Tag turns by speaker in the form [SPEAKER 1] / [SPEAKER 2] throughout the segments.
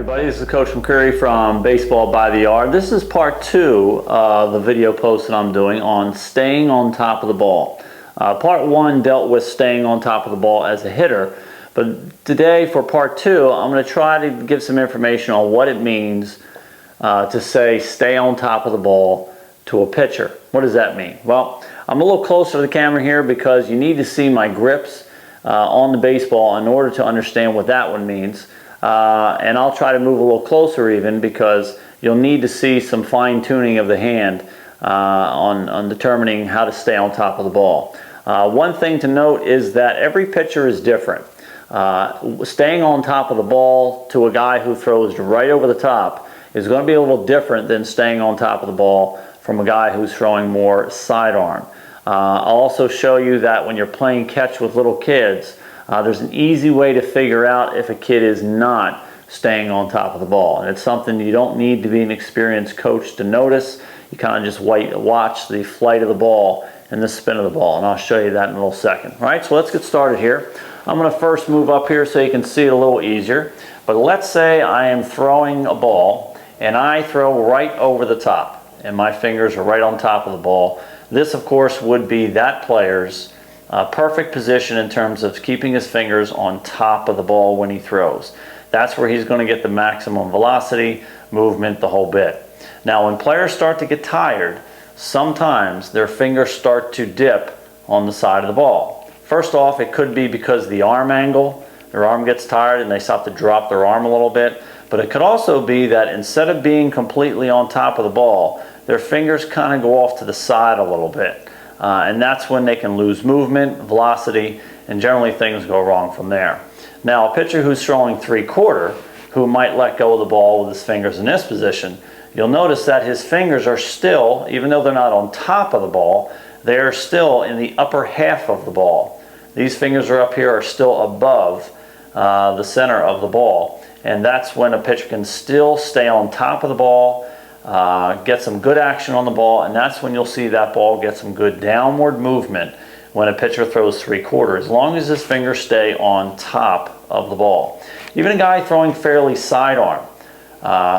[SPEAKER 1] everybody, this is Coach McCreary from Baseball by the Yard. This is part 2 of the video post that I'm doing on staying on top of the ball. Part 1 dealt with staying on top of the ball as a hitter, but today for part 2 I'm going to try to give some information on what it means to say stay on top of the ball to a pitcher. What does that mean? Well, I'm a little closer to the camera here because you need to see my grips on the baseball in order to understand what that one means. And I'll try to move a little closer even because you'll need to see some fine-tuning of the hand on determining how to stay on top of the ball. One thing to note is that every pitcher is different. Staying on top of the ball to a guy who throws right over the top is going to be a little different than staying on top of the ball from a guy who's throwing more sidearm. I'll also show you that when you're playing catch with little kids, there's an easy way to figure out if a kid is not staying on top of the ball. And it's something you don't need to be an experienced coach to notice. You kind of just watch the flight of the ball and the spin of the ball. And I'll show you that in a little second. All right, so let's get started here. I'm going to first move up here so you can see it a little easier. But let's say I am throwing a ball and I throw right over the top and my fingers are right on top of the ball. This, of course, would be that player's perfect position in terms of keeping his fingers on top of the ball when he throws. That's where he's going to get the maximum velocity, movement, the whole bit. Now, when players start to get tired, sometimes their fingers start to dip on the side of the ball. First off, it could be because of the arm angle. Their arm gets tired and they start to drop their arm a little bit. But it could also be that instead of being completely on top of the ball, their fingers kind of go off to the side a little bit. And that's when they can lose movement, velocity, and generally things go wrong from there. Now, a pitcher who's throwing 3/4, who might let go of the ball with his fingers in this position, you'll notice that his fingers are still, even though they're not on top of the ball, they're still in the upper half of the ball. These fingers are up here are still above the center of the ball. And that's when a pitcher can still stay on top of the ball, get some good action on the ball, and that's when you'll see that ball get some good downward movement when a pitcher throws 3/4, as long as his fingers stay on top of the ball. Even a guy throwing fairly sidearm,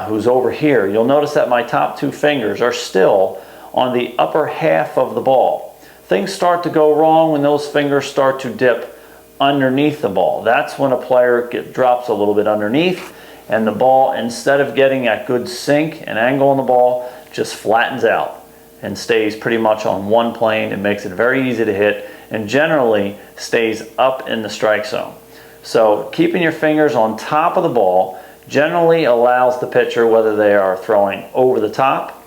[SPEAKER 1] who's over here, you'll notice that my top 2 fingers are still on the upper half of the ball. Things start to go wrong when those fingers start to dip underneath the ball. That's when a player drops a little bit underneath, and the ball, instead of getting that good sink and angle on the ball, just flattens out and stays pretty much on one plane. It makes it very easy to hit and generally stays up in the strike zone. So keeping your fingers on top of the ball generally allows the pitcher, whether they are throwing over the top,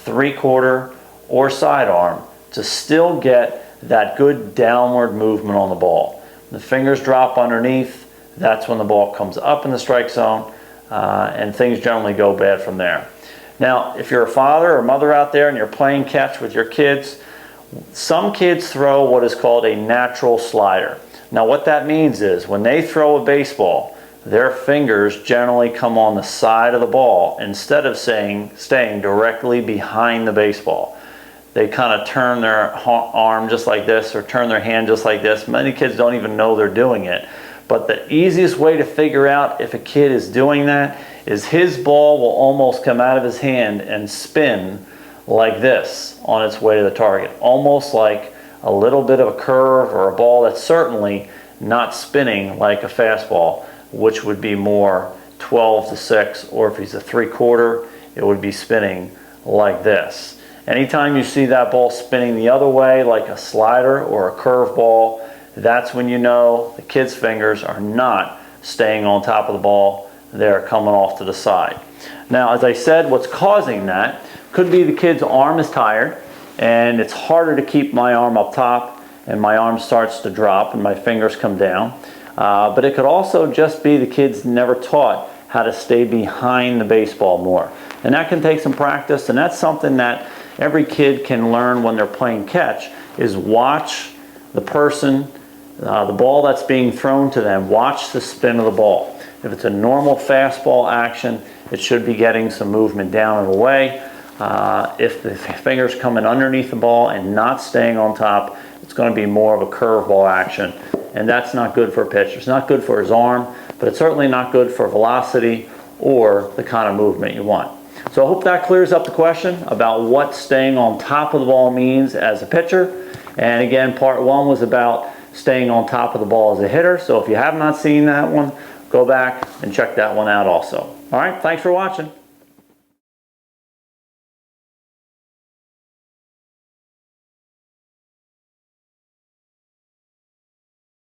[SPEAKER 1] 3/4, or sidearm, to still get that good downward movement on the ball. When the fingers drop underneath, that's when the ball comes up in the strike zone, and things generally go bad from there. Now, if you're a father or mother out there and you're playing catch with your kids, some kids throw what is called a natural slider. Now, what that means is when they throw a baseball, their fingers generally come on the side of the ball instead of staying directly behind the baseball. They kind of turn their arm just like this or turn their hand just like this. Many kids don't even know they're doing it. But the easiest way to figure out if a kid is doing that is his ball will almost come out of his hand and spin like this on its way to the target. Almost like a little bit of a curve or a ball that's certainly not spinning like a fastball, which would be more 12-6, or if he's a 3/4, it would be spinning like this. Anytime you see that ball spinning the other way like a slider or a curve ball, that's when you know the kid's fingers are not staying on top of the ball. They're coming off to the side. Now, as I said, what's causing that could be the kid's arm is tired and it's harder to keep my arm up top and my arm starts to drop and my fingers come down. But it could also just be the kid's never taught how to stay behind the baseball more. And that can take some practice, and that's something that every kid can learn when they're playing catch, is watch the person, the ball that's being thrown to them, watch the spin of the ball. If it's a normal fastball action, it should be getting some movement down and away. If the finger's coming underneath the ball and not staying on top, it's going to be more of a curveball action. And that's not good for a pitcher. It's not good for his arm, but it's certainly not good for velocity or the kind of movement you want. So I hope that clears up the question about what staying on top of the ball means as a pitcher. And again, part 1 was about staying on top of the ball as a hitter. So if you have not seen that one, go back and check that one out also. All right, thanks for watching.